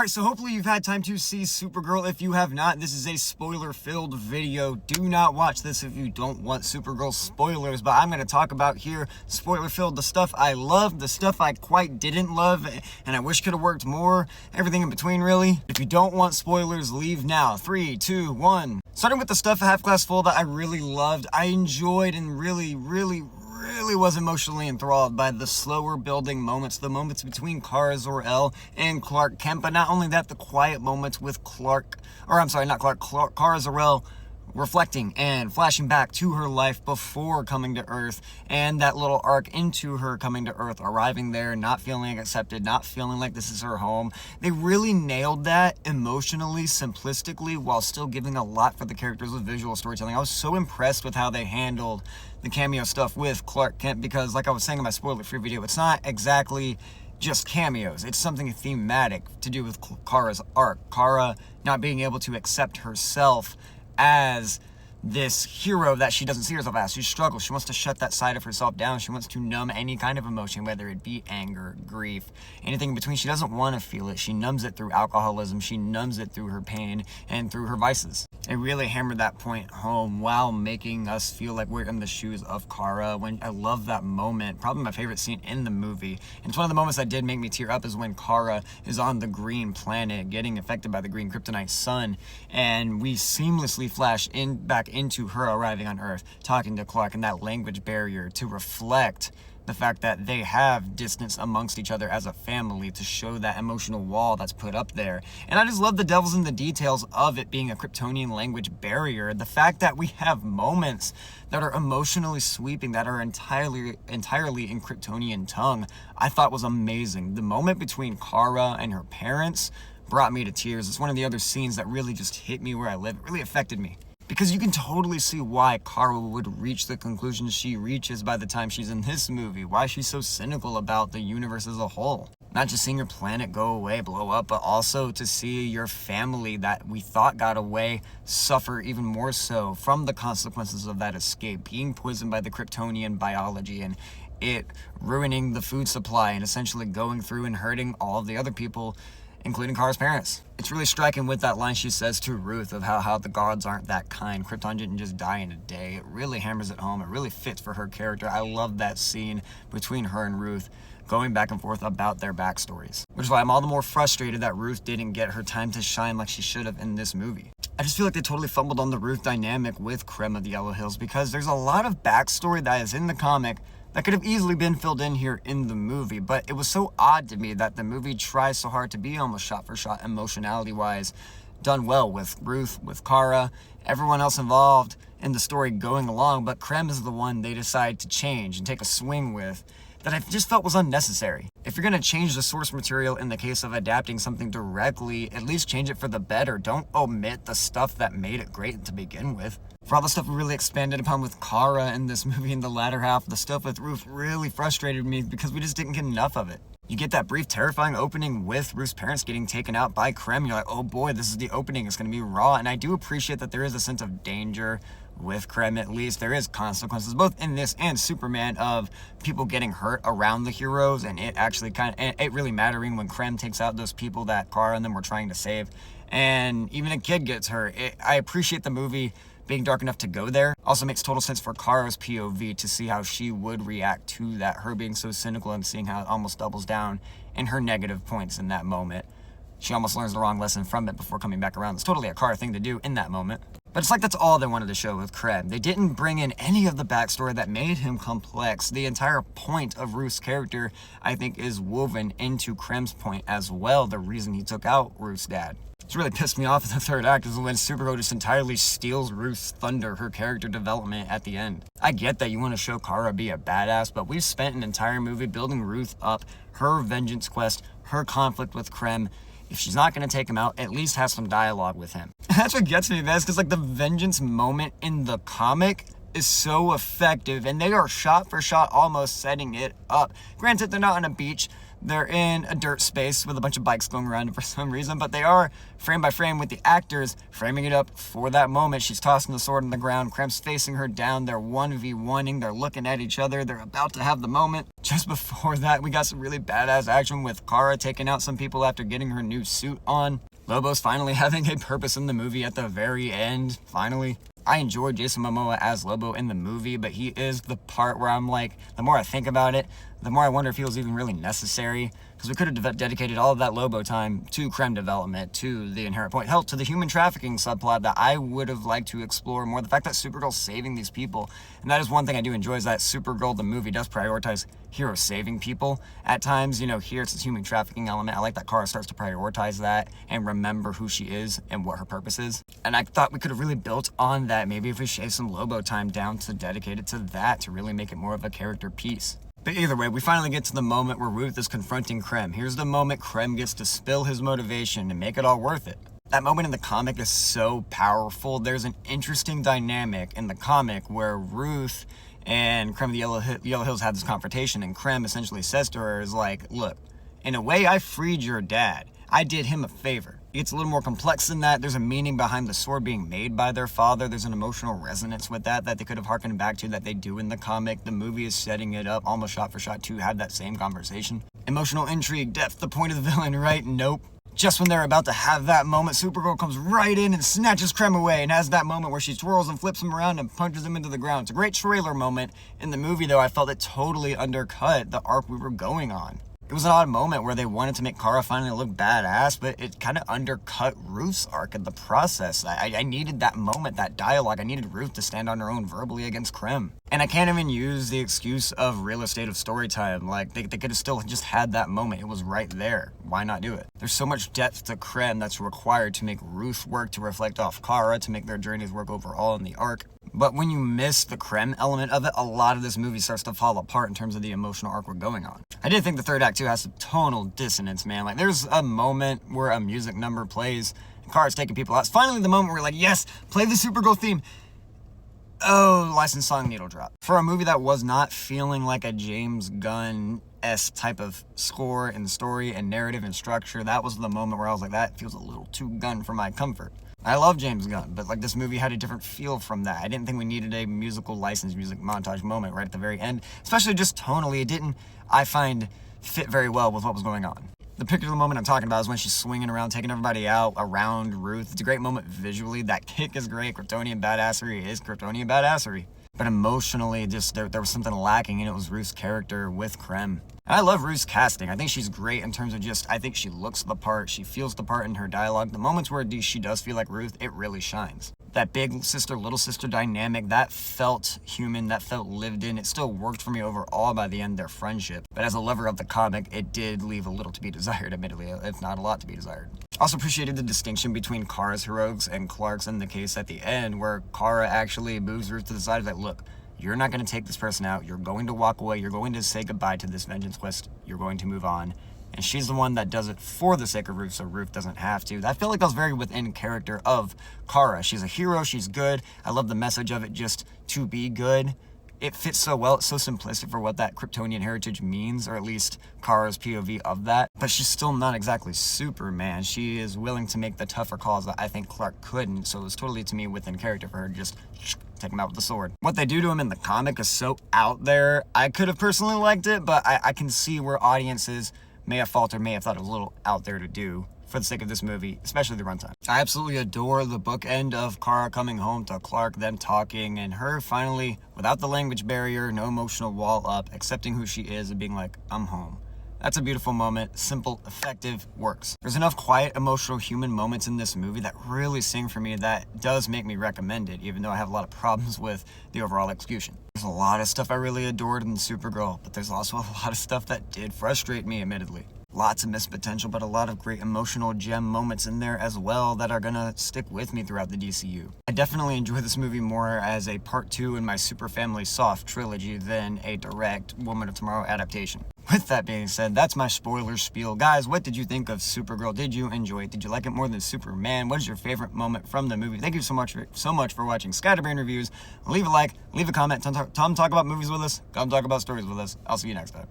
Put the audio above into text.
Alright, so hopefully you've had time to see Supergirl. If you have not, this is a spoiler-filled video. Do not watch this if you don't want Supergirl spoilers, but I'm going to talk about here, spoiler-filled, the stuff I loved, the stuff I quite didn't love, and I wish could have worked more, everything in between, really. If you don't want spoilers, leave now. 3, 2, 1. Starting with the stuff at Half Glass Full that I really loved, I enjoyed and really was emotionally enthralled by the slower building moments, the moments between Kara Zor-El and Clark Kent, but not only that, the quiet moments with Kara Zor-El reflecting and flashing back to her life before coming to Earth, and that little arc into her coming to Earth, arriving there, not feeling accepted, not feeling like this is her home. They really nailed that emotionally, simplistically, while still giving a lot for the characters with visual storytelling. I was so impressed with how they handled the cameo stuff with Clark Kent, because like I was saying in my spoiler-free video, it's not exactly just cameos. It's something thematic to do with Kara's arc. Kara not being able to accept herself as this hero that she doesn't see herself as. She struggles. She wants to shut that side of herself down. She wants to numb any kind of emotion, whether it be anger, grief, anything in between. She doesn't want to feel it. She numbs it through alcoholism. She numbs it through her pain and through her vices. It really hammered that point home while making us feel like we're in the shoes of Kara. When I love that moment, probably my favorite scene in the movie. And it's one of the moments that did make me tear up, is when Kara is on the green planet getting affected by the green kryptonite sun, and we seamlessly flash back into her arriving on Earth, talking to Clark, and that language barrier to reflect the fact that they have distance amongst each other as a family, to show that emotional wall that's put up there. And I just love the devil's in the details of it being a Kryptonian language barrier. The fact that we have moments that are emotionally sweeping, that are entirely in Kryptonian tongue, I thought was amazing. The moment between Kara and her parents brought me to tears. It's one of the other scenes that really just hit me where I live. It really affected me, because you can totally see why Kara would reach the conclusion she reaches by the time she's in this movie, why she's so cynical about the universe as a whole. Not just seeing your planet go away, blow up, but also to see your family that we thought got away suffer even more so from the consequences of that escape, being poisoned by the Kryptonian biology and it ruining the food supply and essentially going through and hurting all of the other people, including Kara's parents. It's really striking with that line she says to Ruth of how the gods aren't that kind. Krypton didn't just die in a day. It really hammers it home. It really fits for her character. I love that scene between her and Ruth, going back and forth about their backstories. Which is why I'm all the more frustrated that Ruth didn't get her time to shine like she should have in this movie. I just feel like they totally fumbled on the Ruth dynamic with Krem of the Yellow Hills, because there's a lot of backstory that is in the comic that could have easily been filled in here in the movie, but it was so odd to me that the movie tries so hard to be almost shot for shot, emotionality-wise, done well with Ruth, with Kara, everyone else involved in the story going along, but Krem is the one they decide to change and take a swing with, that I just felt was unnecessary. If you're going to change the source material in the case of adapting something directly, at least change it for the better. Don't omit the stuff that made it great to begin with. For all the stuff we really expanded upon with Kara in this movie in the latter half, the stuff with Ruth really frustrated me because we just didn't get enough of it. You get that brief, terrifying opening with Ruth's parents getting taken out by Krem. You're like, oh boy, this is the opening. It's going to be raw. And I do appreciate that there is a sense of danger with Krem, at least. There is consequences, both in this and Superman, of people getting hurt around the heroes, and it actually it really mattering when Krem takes out those people that Kara and them were trying to save. And even a kid gets hurt. I appreciate the movie being dark enough to go there. Also makes total sense for Kara's POV to see how she would react to that, her being so cynical and seeing how it almost doubles down in her negative points in that moment. She almost learns the wrong lesson from it before coming back around. It's totally a Kara thing to do in that moment. But it's like that's all they wanted to show with Krem. They didn't bring in any of the backstory that made him complex. The entire point of Ruth's character, I think, is woven into Krem's point as well, the reason he took out Ruth's dad. It's really pissed me off in the third act is when Supergirl just entirely steals Ruth's thunder, her character development at the end. I get that you want to show Kara be a badass, but we've spent an entire movie building Ruth up, her vengeance quest, her conflict with Krem. If she's not going to take him out, at least have some dialogue with him. That's what gets me, because like the vengeance moment in the comic is so effective, and they are shot for shot almost setting it up. Granted, they're not on a beach, They're in a dirt space with a bunch of bikes going around for some reason, but they are frame by frame with the actors framing it up for that moment. She's tossing the sword on the ground, Krem's facing her down, they're 1v1ing, they're looking at each other, they're about to have the moment. Just before that, we got some really badass action with Kara taking out some people after getting her new suit on. Lobo's finally having a purpose in the movie at the very end, finally. I enjoyed Jason Momoa as Lobo in the movie, but he is the part where I'm like, the more I think about it, the more I wonder if he was even really necessary. Because we could have dedicated all of that Lobo time to Krem development, to the inherent point, hell, to the human trafficking subplot that I would have liked to explore more. The fact that Supergirl's saving these people, and that is one thing I do enjoy, is that Supergirl, the movie, does prioritize heroes saving people. At times, you know, here it's this human trafficking element. I like that Kara starts to prioritize that and remember who she is and what her purpose is. And I thought we could have really built on that. Maybe if we shave some Lobo time down to dedicate it to that, to really make it more of a character piece. But either way, we finally get to the moment where Ruth is confronting Krem. Here's the moment Krem gets to spill his motivation and make it all worth it. That moment in the comic is so powerful. There's an interesting dynamic in the comic where Ruth and Krem of the Yellow Hills have this confrontation, and Krem essentially says to her, is like, look, in a way I freed your dad. I did him a favor. It's a little more complex than that. There's a meaning behind the sword being made by their father. There's an emotional resonance with that they could have harkened back to, that they do in the comic. The movie is setting it up almost shot for shot to have that same conversation. Emotional intrigue, depth, the point of the villain, right? Nope. Just when they're about to have that moment, Supergirl comes right in and snatches Krem away and has that moment where she twirls and flips him around and punches him into the ground. It's a great trailer moment. In the movie, though, I felt it totally undercut the arc we were going on. It was an odd moment where they wanted to make Kara finally look badass, but it kind of undercut Ruth's arc in the process. I needed that moment, that dialogue. I needed Ruth to stand on her own verbally against Krem. And I can't even use the excuse of real estate of story time. Like, they could have still just had that moment. It was right there. Why not do it? There's so much depth to Krem that's required to make Ruth work, to reflect off Kara, to make their journeys work overall in the arc. But when you miss the Krem element of it, a lot of this movie starts to fall apart in terms of the emotional arc we're going on. I did think the third act, too, has some tonal dissonance, man. Like, there's a moment where a music number plays, and Kara's taking people out. It's finally the moment where we're like, yes, play the Supergirl theme. Oh, licensed song needle drop. For a movie that was not feeling like a James Gunn-esque type of score and story and narrative and structure, that was the moment where I was like, that feels a little too Gunn for my comfort. I love James Gunn, but like, this movie had a different feel from that. I didn't think we needed a musical license music montage moment right at the very end, especially just tonally. It didn't, I find, fit very well with what was going on. The particular moment I'm talking about is when she's swinging around, taking everybody out around Ruth. It's a great moment visually. That kick is great. Kryptonian badassery is Kryptonian badassery. But emotionally, just there was something lacking, and it was Ruth's character with Krem. And I love Ruth's casting. I think she's great in terms of just, I think she looks the part, she feels the part in her dialogue. The moments where she does feel like Ruth, it really shines. That big sister, little sister dynamic, that felt human, that felt lived in. It still worked for me overall by the end, their friendship. But as a lover of the comic, it did leave a little to be desired, admittedly, if not a lot to be desired. Also appreciated the distinction between Kara's heroics and Clark's in the case at the end, where Kara actually moves Ruth to the side, like, look, you're not going to take this person out. You're going to walk away. You're going to say goodbye to this vengeance quest. You're going to move on. And she's the one that does it for the sake of Ruth, so Ruth doesn't have to. I feel like that was very within character of Kara. She's a hero. She's good. I love the message of it, just to be good. It fits so well. It's so simplistic for what that Kryptonian heritage means, or at least Kara's POV of that. But she's still not exactly Superman. She is willing to make the tougher calls that I think Clark couldn't. So it was totally, to me, within character for her to just take him out with the sword. What they do to him in the comic is so out there. I could have personally liked it, but I can see where audiences may have faltered, may have thought it was a little out there to do for the sake of this movie, especially the runtime. I absolutely adore the bookend of Kara coming home to Clark, them talking, and her finally, without the language barrier, no emotional wall up, accepting who she is and being like, I'm home. That's a beautiful moment, simple, effective, works. There's enough quiet, emotional, human moments in this movie that really sing for me, that does make me recommend it, even though I have a lot of problems with the overall execution. There's a lot of stuff I really adored in Supergirl, but there's also a lot of stuff that did frustrate me, admittedly. Lots of missed potential, but a lot of great emotional gem moments in there as well that are gonna stick with me throughout the DCU. I definitely enjoy this movie more as a part 2 in my Super Family Soft trilogy than a direct Woman of Tomorrow adaptation. With that being said, that's my spoiler spiel. Guys, what did you think of Supergirl? Did you enjoy it? Did you like it more than Superman? What is your favorite moment from the movie? Thank you so much for watching Scatterbrain Reviews. Leave a like, leave a comment, come talk about movies with us, come talk about stories with us. I'll see you next time.